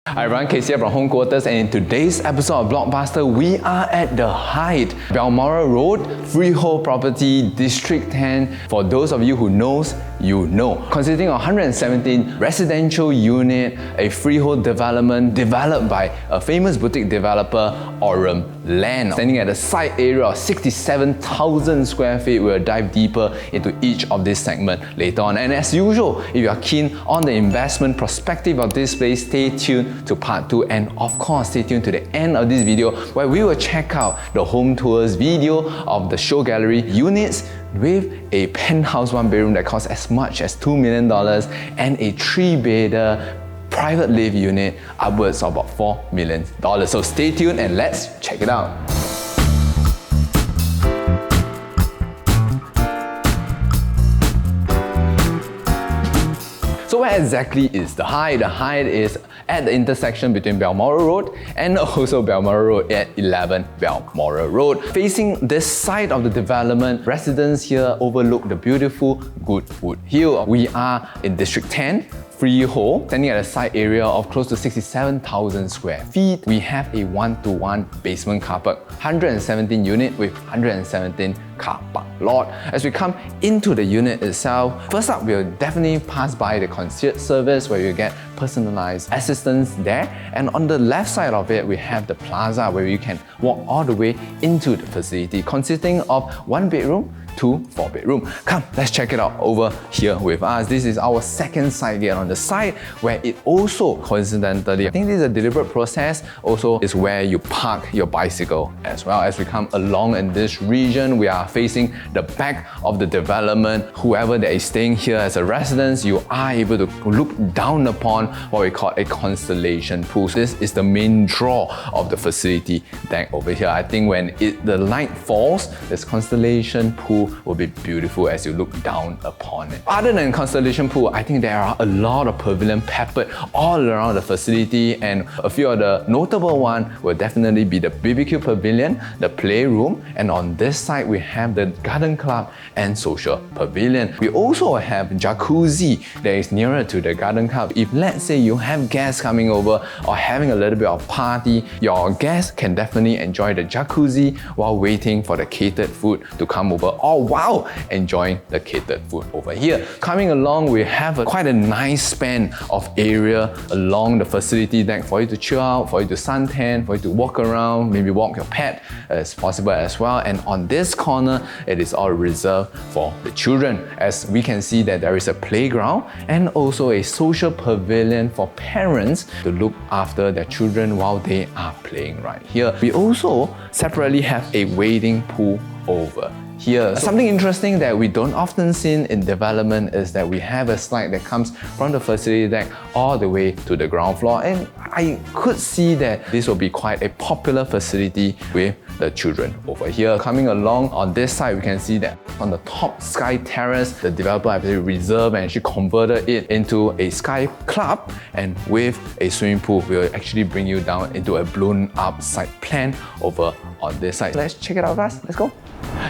Hi everyone, Casey from Home Quarters, and in today's episode of Blockbuster, we are at the Hyde, Balmoral Road, freehold property, District 10. For those of you who knows, you know. Consisting of 117 residential unit, a freehold development developed by a famous boutique developer, Aurum Land. Standing at a site area of 67,000 square feet, we'll dive deeper into each of this segment later on. And as usual, if you are keen on the investment perspective of this place, stay tuned to part 2, and of course stay tuned to the end of this video where we will check out the home tours video of the show gallery units with a penthouse 1-bedroom that costs as much as $2 million and a 3-bedder private live unit upwards of about $4 million. So stay tuned and let's check it out. So where exactly is the Hyde? The Hyde is at the intersection between Balmoral Road and also Balmoral Road at 11 Balmoral Road. Facing this side of the development, residents here overlook the beautiful Goodwood Hill. We are in District 10, freehold, standing at a site area of close to 67,000 square feet. We have a 1-to-1 basement car park, 117 unit with 117 car park lot. As we come into the unit itself, first up we'll definitely pass by the concierge service where you get personalized assistance there, and on the left side of it we have the plaza where you can walk all the way into the facility, consisting of 1-bedroom, 2 4-bedroom. Come, let's check it out over here with us. This is our second side here on the side where it also coincidentally, I think this is a deliberate process, also is where you park your bicycle as well. As we come along in this region, we are facing the back of the development. Whoever that is staying here as a resident, you are able to look down upon what we call a constellation pool. So this is the main draw of the facility deck over here. I think when the light falls, this constellation pool will be beautiful as you look down upon it. Other than constellation pool, I think there are a lot of pavilion peppered all around the facility, and a few of the notable ones will definitely be the BBQ pavilion, the playroom, and on this side we have the garden club and social pavilion. We also have jacuzzi that is nearer to the garden club. If let's say you have guests coming over or having a little bit of party, your guests can definitely enjoy the jacuzzi while waiting for the catered food to come over, or while enjoying the catered food over here. Coming along, we have quite a nice span of area along the facility deck for you to chill out, for you to suntan, for you to walk around, maybe walk your pet as possible as well. And on this corner, it is all reserved for the children, as we can see that there is a playground and also a social pavilion for parents to look after their children while they are playing right here. We also separately have a wading pool over here. Something interesting that we don't often see in development is that we have a slide that comes from the facility deck all the way to the ground floor, and I could see that this will be quite a popular facility with the children over here. Coming along on this side, we can see that on the top Sky Terrace, the developer actually reserved and actually converted it into a Sky Club, and with a swimming pool will actually bring you down into a blown up site plan over on this side. Let's check it out guys, let's go.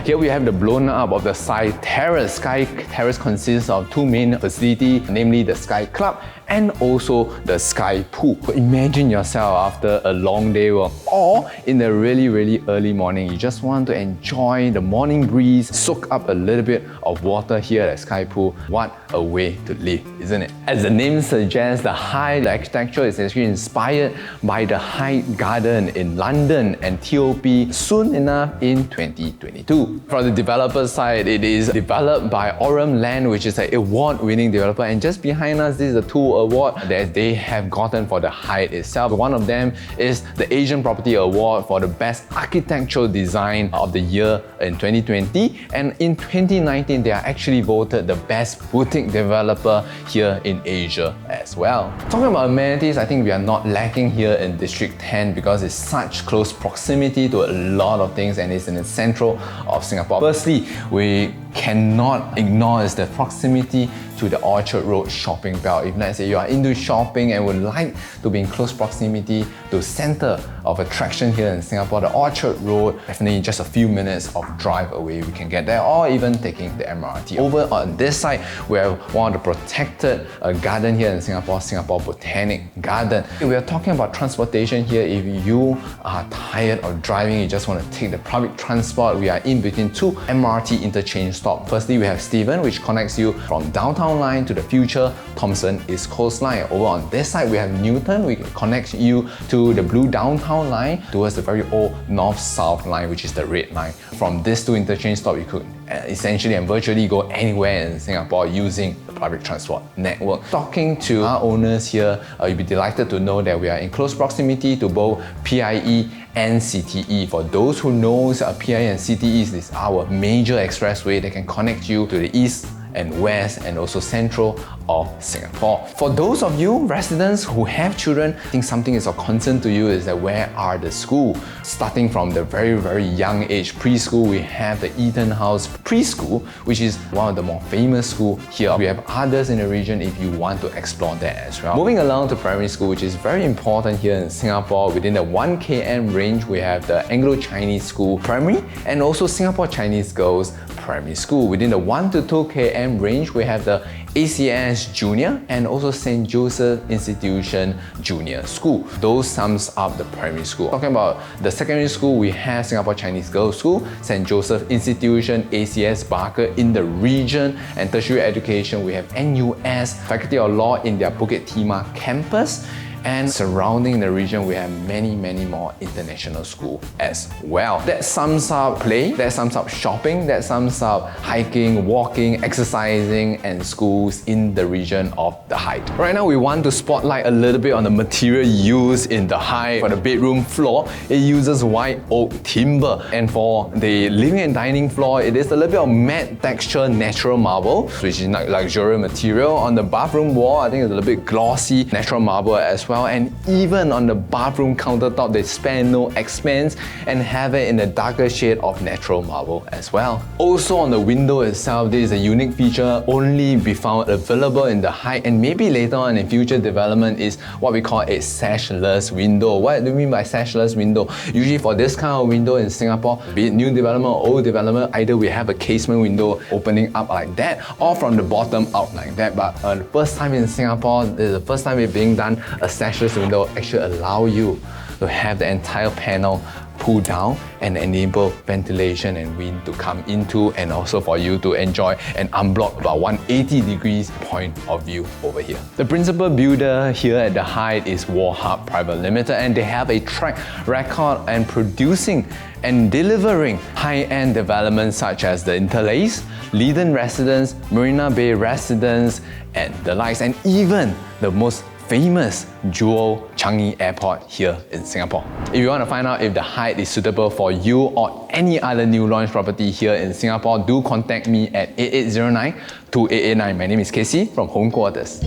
Here we have the blown up of the Sky Terrace. Sky Terrace consists of 2 main facilities, namely the Sky Club and also the Sky Pool. So imagine yourself after a long day work or in the really early morning, you just want to enjoy the morning breeze, soak up a little bit of water here at Sky Pool. What a way to live, isn't it? As the name suggests, the Hyde architecture is actually inspired by the Hyde Garden in London and TOP soon enough in 2022. From the developer side, it is developed by Aurum Land, which is an award-winning developer, and just behind us, this is the 2 awards that they have gotten for the Hyde itself. One of them is the Asian Property Award for the Best Architectural Design of the Year in 2020, and in 2019 they are actually voted the Best Boutique Developer here in Asia as well. Talking about amenities, I think we are not lacking here in District 10 because it's such close proximity to a lot of things and it's in the central of Singapore. Firstly, we cannot ignore is the proximity to the Orchard Road shopping belt. If let's say you are into shopping and would like to be in close proximity to center of attraction here in Singapore, the Orchard Road, definitely just a few minutes of drive away we can get there, or even taking the MRT. Over on this side, we have one of the protected garden here in Singapore, Singapore Botanic Garden. We are talking about transportation here. If you are tired of driving, you just want to take the public transport, we are in between two MRT interchange stops. Firstly, we have Stevens, which connects you from downtown line to the future Thomson East Coast line. Over on this side, we have Newton, which connects you to the blue downtown line towards the very old north-south line, which is the red line. From these two interchange stops, you could essentially and virtually go anywhere in Singapore using the public transport network. Talking to our owners here, you'll be delighted to know that we are in close proximity to both PIE and CTE. For those who knows, PIE and CTE is our major expressway that can connect you to the east and west and also central of Singapore. For those of you residents who have children, I think something is of concern to you is that where are the schools? Starting from the very young age preschool, we have the Eaton House Preschool, which is one of the more famous schools here. We have others in the region if you want to explore that as well. Moving along to primary school, which is very important here in Singapore, within the 1 km range, we have the Anglo-Chinese School Primary and also Singapore Chinese Girls Primary School. Within the 1 to 2 km range, we have the ACS Junior and also St. Joseph Institution Junior School. Those sums up the primary school. Talking about the secondary school, we have Singapore Chinese Girls School, St. Joseph Institution, ACS Barker in the region, and tertiary education, we have NUS, Faculty of Law in their Bukit Timah campus. And surrounding the region, we have many more international schools as well. That sums up play, that sums up shopping, that sums up hiking, walking, exercising, and schools in the region of the Hyde. Right now, we want to spotlight a little bit on the material used in the Hyde. For the bedroom floor, it uses white oak timber. And for the living and dining floor, it is a little bit of matte texture natural marble, which is not luxurious material. On the bathroom wall, I think it's a little bit glossy natural marble as well. And even on the bathroom countertop, they spare no expense and have it in a darker shade of natural marble as well. Also on the window itself, this is a unique feature only be found available in the Hyde, and maybe later on in future development, is what we call a sashless window. What do we mean by sashless window? Usually for this kind of window in Singapore, be it new development or old development, either we have a casement window opening up like that or from the bottom out like that. But the first time in Singapore, this is the first time it's being done, a sashless window actually allow you to have the entire panel pull down and enable ventilation and wind to come into, and also for you to enjoy and unblock about 180 degrees point of view over here. The principal builder here at the Hyde is Warhub Private Limited, and they have a track record and producing and delivering high-end developments such as the Interlace, Leiden Residence, Marina Bay Residence, and the likes, and even the most famous Jewel Changi Airport here in Singapore. If you want to find out if the Hyde is suitable for you or any other new launch property here in Singapore, do contact me at 8809-2889. My name is Casey from Home Quarters.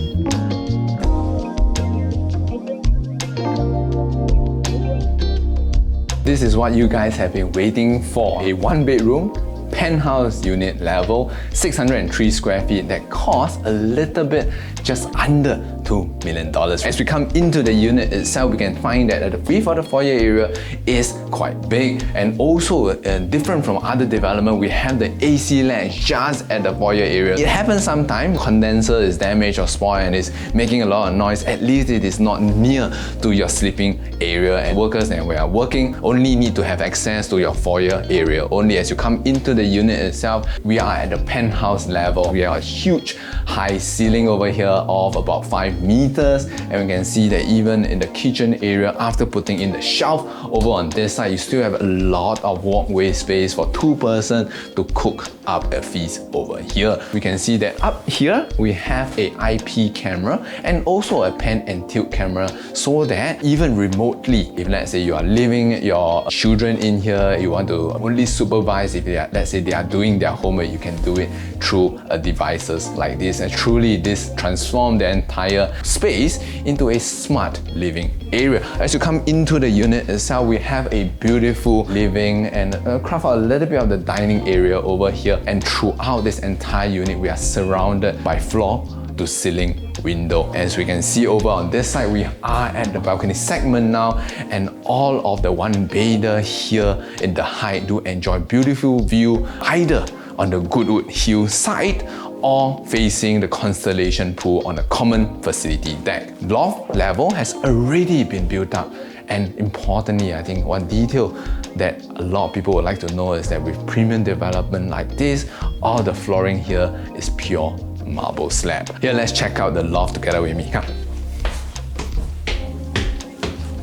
This is what you guys have been waiting for. A one-bedroom penthouse unit level, 603 square feet that costs a little bit just under $2 million. As we come into the unit itself, we can find that the width of the foyer area is quite big, and also different from other development, we have the AC latch just at the foyer area. It happens sometimes, condenser is damaged or spoiled and is making a lot of noise. At least it is not near to your sleeping area, and workers and we are working only need to have access to your foyer area. Only as you come into the unit itself, we are at the penthouse level. We have a huge high ceiling over here of about 5 meters, and we can see that even in the kitchen area, after putting in the shelf over on this side, you still have a lot of walkway space for 2 persons to cook up a feast over here. We can see that up here we have a IP camera and also a pan and tilt camera, so that even remotely, if let's say you are leaving your children in here, you want to only supervise if they are, let's say they are doing their homework, you can do it through devices like this. And truly this transforms the entire here space into a smart living area. As you come into the unit itself, we have a beautiful living and craft out a little bit of the dining area over here, and throughout this entire unit we are surrounded by floor to ceiling window. As we can see over on this side, we are at the balcony segment now, and all of the one bedder here in the Hyde do enjoy beautiful view either on the Goodwood Hill side or facing the Constellation pool on a common facility deck. Loft level has already been built up, and importantly, I think one detail that a lot of people would like to know is that with premium development like this, all the flooring here is pure marble slab. Here, let's check out the loft together with me. Come.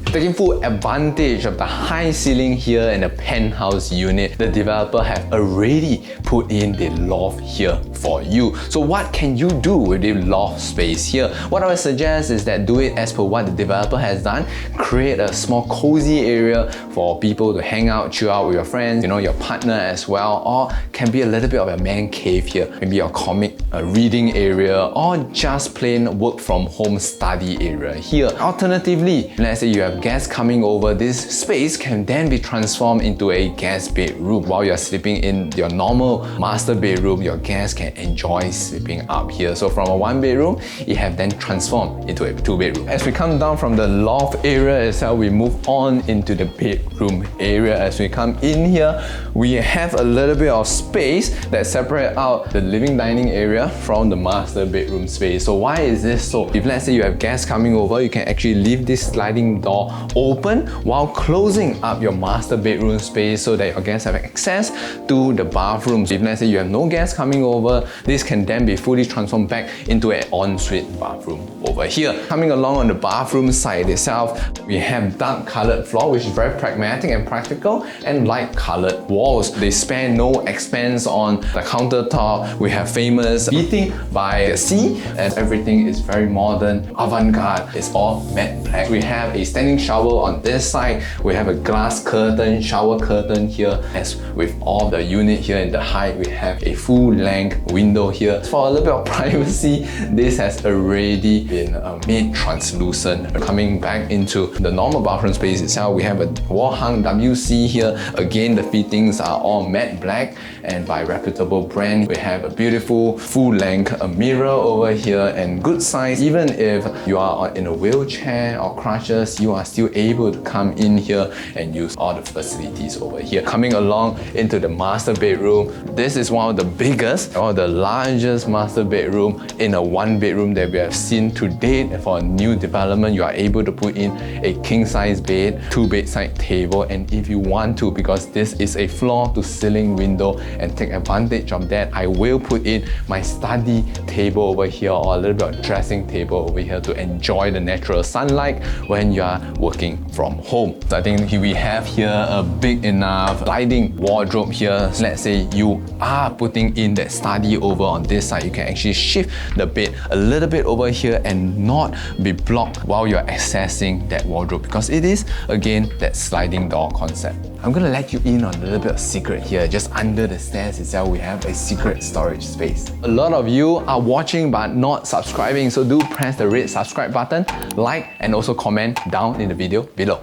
Taking full advantage of the high ceiling here in the penthouse unit, the developer have already put in the loft here for you. So what can you do with the loft space here? What I would suggest is that do it as per what the developer has done. Create a small cozy area for people to hang out, chill out with your friends, your partner as well, or can be a little bit of a man cave here. Maybe a comic reading area, or just plain work from home study area here. Alternatively, let's say you have guests coming over, this space can then be transformed into a guest bedroom. While you're sleeping in your normal master bedroom, your guests can enjoy sleeping up here. So from a one bedroom, it have then transformed into a two bedroom. As we come down from the loft area itself, we move on into the bedroom area. As we come in here, we have a little bit of space that separate out the living dining area from the master bedroom space. So why is this so? If let's say you have guests coming over, you can actually leave this sliding door open while closing up your master bedroom space so that your guests have access to the bathrooms. If let's say you have no guests coming over, this can then be fully transformed back into an ensuite bathroom over here. Coming along on the bathroom side itself, we have dark colored floor, which is very pragmatic and practical, and light colored walls. They spare no expense on the countertop. We have famous beating by the sea, and everything is very modern, avant-garde. It's all matte black. We have a standing shower on this side. We have a glass curtain, shower curtain here. As with all the unit here in the Hyde, we have a full-length window here. For a little bit of privacy, this has already been made translucent. Coming back into the normal bathroom space itself, we have a wall-hung WC here. Again, the fittings are all matte black and by reputable brand. We have a beautiful full-length mirror over here and good size. Even if you are in a wheelchair or crutches, you are still able to come in here and use all the facilities over here. Coming along into the master bedroom, this is one of the biggest or the largest master bedroom in a one bedroom that we have seen to date. For a new development, you are able to put in a king size bed, two bedside table, and if you want to, because this is a floor to ceiling window, and take advantage of that, I will put in my study table over here or a little bit of dressing table over here to enjoy the natural sunlight when you are working from home. So I think we have here a big enough sliding wardrobe here. So let's say you are putting in that study over on this side, you can actually shift the bed a little bit over here and not be blocked while you're accessing that wardrobe, because it is again that sliding door concept. I'm gonna let you in on a little bit of secret here. Just under the stairs itself, we have a secret storage space. A lot of you are watching but not subscribing, so do press the red subscribe button, like, and also comment down in the video below.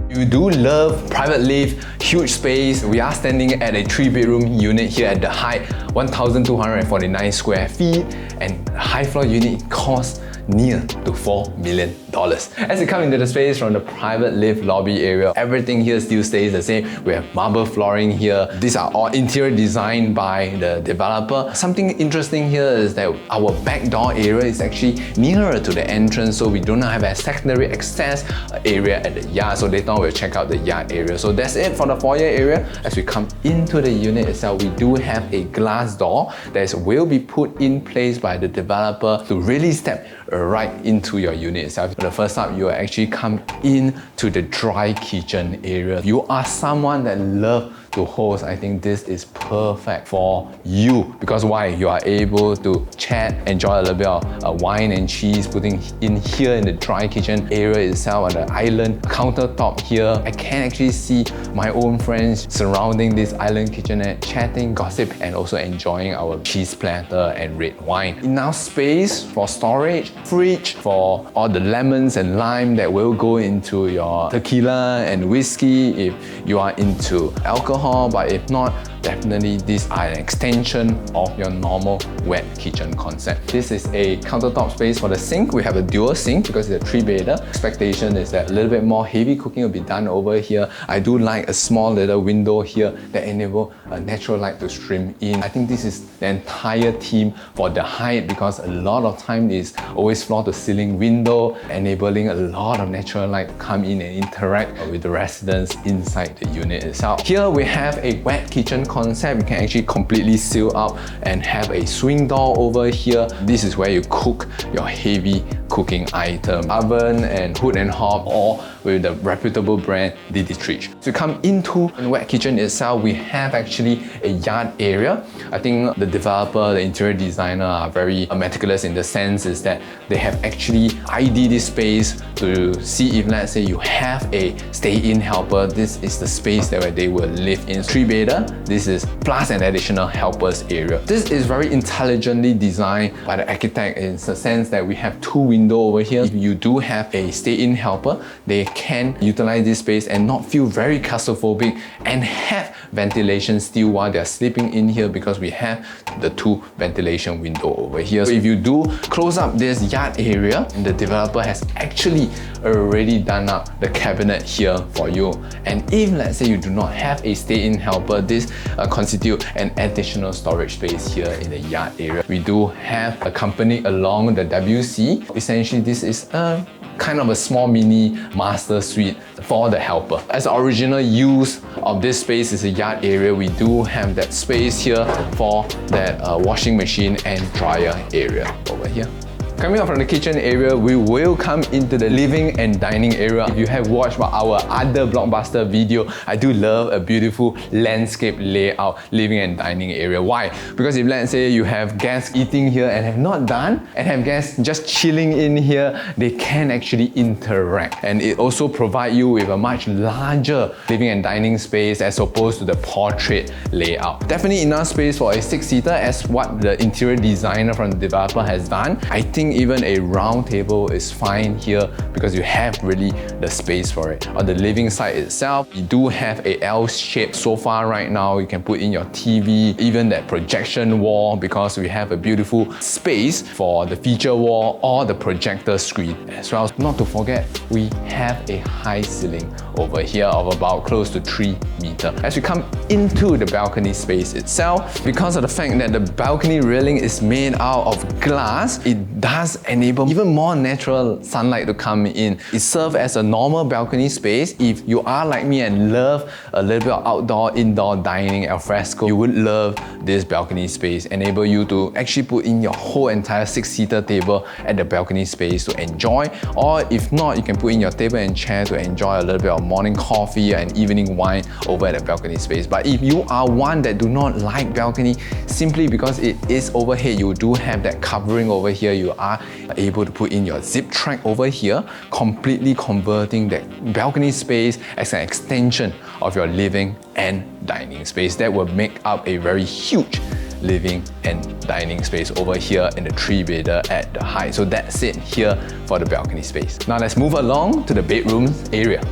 You do love private lift, huge space. We are standing at a 3-bedroom unit here at the Hyde, 1,249 square feet, and the high floor unit costs near to $4 million. As you come into the space from the private lift lobby area, everything here still stays the same. We have marble flooring here. These are all interior designed by the developer. Something interesting here is that our back door area is actually nearer to the entrance, so we do not have a secondary access area at the yard. So later on we'll check out the yard area. So that's it for the foyer area. As we come into the unit itself, we do have a glass door that will be put in place by the developer to really step right into your unit itself. For the first up, you will actually come in to the dry kitchen area. You are someone that loves to host, I think this is perfect for you. Because why? You are able to chat, enjoy a little bit of wine and cheese, putting in here in the dry kitchen area itself on the island countertop here. I can actually see my own friends surrounding this island kitchenette, chatting, gossip, and also enjoying our cheese platter and red wine. Enough space for storage, fridge for all the lemons and lime that will go into your tequila and whiskey if you are into alcohol, but if not, definitely these are an extension of your normal wet kitchen concept. This is a countertop space for the sink. We have a dual sink because it's a 3-bedder. Expectation is that a little bit more heavy cooking will be done over here. I do like a small little window here that enable a natural light to stream in. I think this is the entire theme for the Hyde because a lot of time is always floor to ceiling window, enabling a lot of natural light to come in and interact with the residents inside the unit itself. Here we have a wet kitchen concept. You can actually completely seal up and have a swing door over here. This is where you cook your heavy cooking item. Oven and hood and hob, or with the reputable brand Dietrich. So come into the wet kitchen itself, we have actually a yard area. I think the developer, the interior designer are very meticulous in the sense is that they have actually ID'd this space to see if, let's say, you have a stay-in helper, this is the space that where they will live in. 3-bedder, this is plus an additional helpers area. This is very intelligently designed by the architect in the sense that we have 2 windows over here. If you do have a stay-in helper, they can utilize this space and not feel very claustrophobic and have ventilation still while they're sleeping in here because we have the 2 ventilation window over here. So if you do close up this yard area, the developer has actually already done up the cabinet here for you. And if, let's say, you do not have a stay-in helper, this constitute an additional storage space here in the yard area. We do have a company along the WC. Essentially, this is a kind of a small mini master suite for the helper. As the original use of this space is a yard area, we do have that space here for that washing machine and dryer area over here. Coming up from the kitchen area, we will come into the living and dining area. If you have watched our other blockbuster video, I do love a beautiful landscape layout living and dining area. Why? Because if, let's say, you have guests eating here and have not done, and have guests just chilling in here, they can actually interact. And it also provides you with a much larger living and dining space as opposed to the portrait layout. Definitely enough space for a 6-seater as what the interior designer from the developer has done. I think even a round table is fine here because you have really the space for it. On the living side itself, you do have a L-shaped sofa right now. You can put in your TV, even that projection wall because we have a beautiful space for the feature wall or the projector screen as well. Not to forget, we have a high ceiling over here of about close to 3 meters. As we come into the balcony space itself, because of the fact that the balcony railing is made out of glass, it does enable even more natural sunlight to come in. It serves as a normal balcony space. If you are like me and love a little bit of outdoor, indoor dining, al fresco, you would love this balcony space. Enable you to actually put in your whole entire 6-seater table at the balcony space to enjoy. Or if not, you can put in your table and chair to enjoy a little bit of morning coffee and evening wine over at the balcony space. But if you are one that do not like balcony, simply because it is overhead, you do have that covering over here. You are able to put in your zip track over here, completely converting that balcony space as an extension of your living and dining space. That will make up a very huge living and dining space over here in the 3-bedder at the Hyde. So that's it here for the balcony space. Now let's move along to the bedroom area.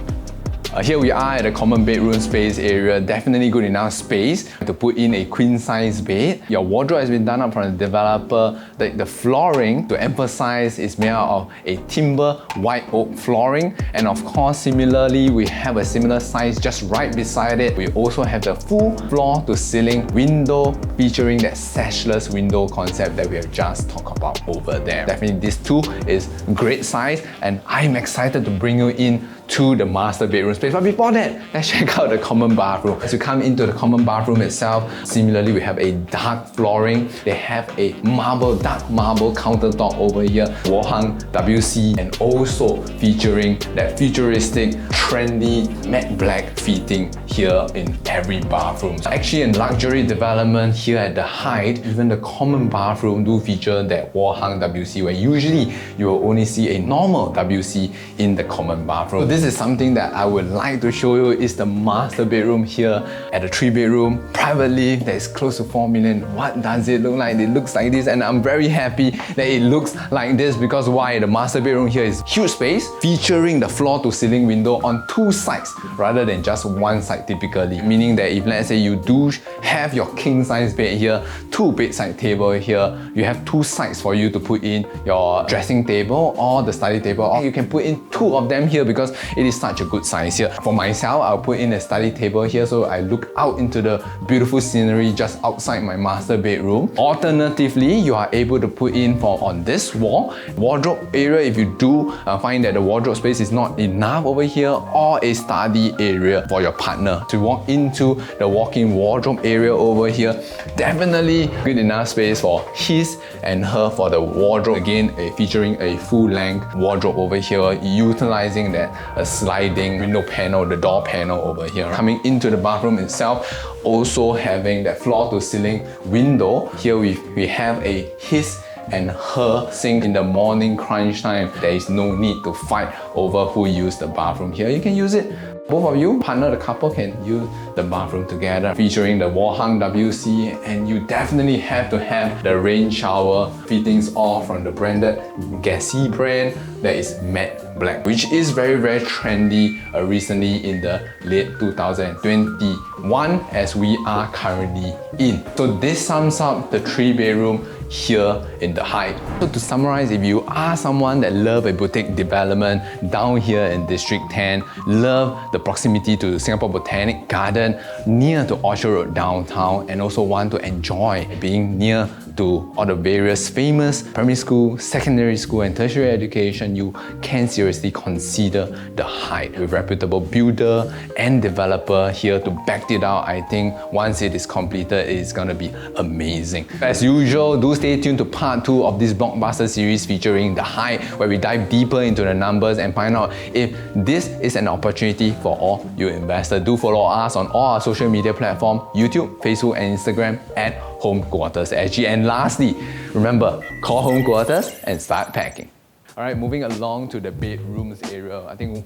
Here we are at the common bedroom space area. Definitely good enough space to put in a queen size bed. Your wardrobe has been done up from the developer. The flooring, to emphasize, is made out of a timber white oak flooring. And of course, similarly, we have a similar size just right beside it. We also have the full floor to ceiling window featuring that sashless window concept that we have just talked about over there. Definitely this too is great size, and I'm excited to bring you in to the master bedroom space. But before that, let's check out the common bathroom. As you come into the common bathroom itself, similarly, we have a dark flooring. They have a dark marble countertop over here, wall hung WC, and also featuring that futuristic, trendy matte black fitting here in every bathroom. So actually, in luxury development here at the Hyde, even the common bathroom do feature that wall hung WC, where usually you will only see a normal WC in the common bathroom. So this is something that I would like to show you is the master bedroom here at the 3-bedroom privately that is close to 4 million. What does it look like? It looks like this, and I'm very happy that it looks like this because why? The master bedroom here is huge space featuring the floor to ceiling window on 2 sides rather than just 1 side typically. Meaning that if let's say you do have your king size bed here, 2 bedside table here, you have 2 sides for you to put in your dressing table or the study table, or you can put in 2 of them here because it is such a good size here. For myself, I'll put in a study table here so I look out into the beautiful scenery just outside my master bedroom. Alternatively, you are able to put in on this wall, wardrobe area if you do find that the wardrobe space is not enough over here, or a study area for your partner to walk into the walk-in wardrobe area over here. Definitely good enough space for his and her for the wardrobe. Again, featuring a full-length wardrobe over here, utilizing that sliding window panel, the door panel over here. Coming into the bathroom itself, also having that floor-to-ceiling window. Here we have a his and her sink in the morning crunch time. There is no need to fight over who used the bathroom here. You can use it. Both of you, partner, the couple, can use the bathroom together, featuring the wall hung WC, and you definitely have to have the rain shower fittings all from the branded Gassy brand that is matte black, which is very trendy recently in the late 2021 as we are currently in. So this sums up the 3-bedroom here in the Hyde. So to summarize, if you are someone that love a boutique development down here in District 10, love the proximity to Singapore Botanic Garden, near to Orchard Road downtown, and also want to enjoy being near to all the various famous primary school, secondary school, and tertiary education, you can seriously consider the Hyde. With reputable builder and developer here to back it out, I think once it is completed, it is gonna be amazing. As usual, do stay tuned to part 2 of this blockbuster series featuring the Hyde, where we dive deeper into the numbers and find out if this is an opportunity for all you investors. Do follow us on all our social media platforms, YouTube, Facebook, and Instagram at HomeQuartersSG. And lastly, remember, call Home Quarters and start packing. Alright, moving along to the bedrooms area. I think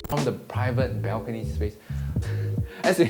from the private balcony space. As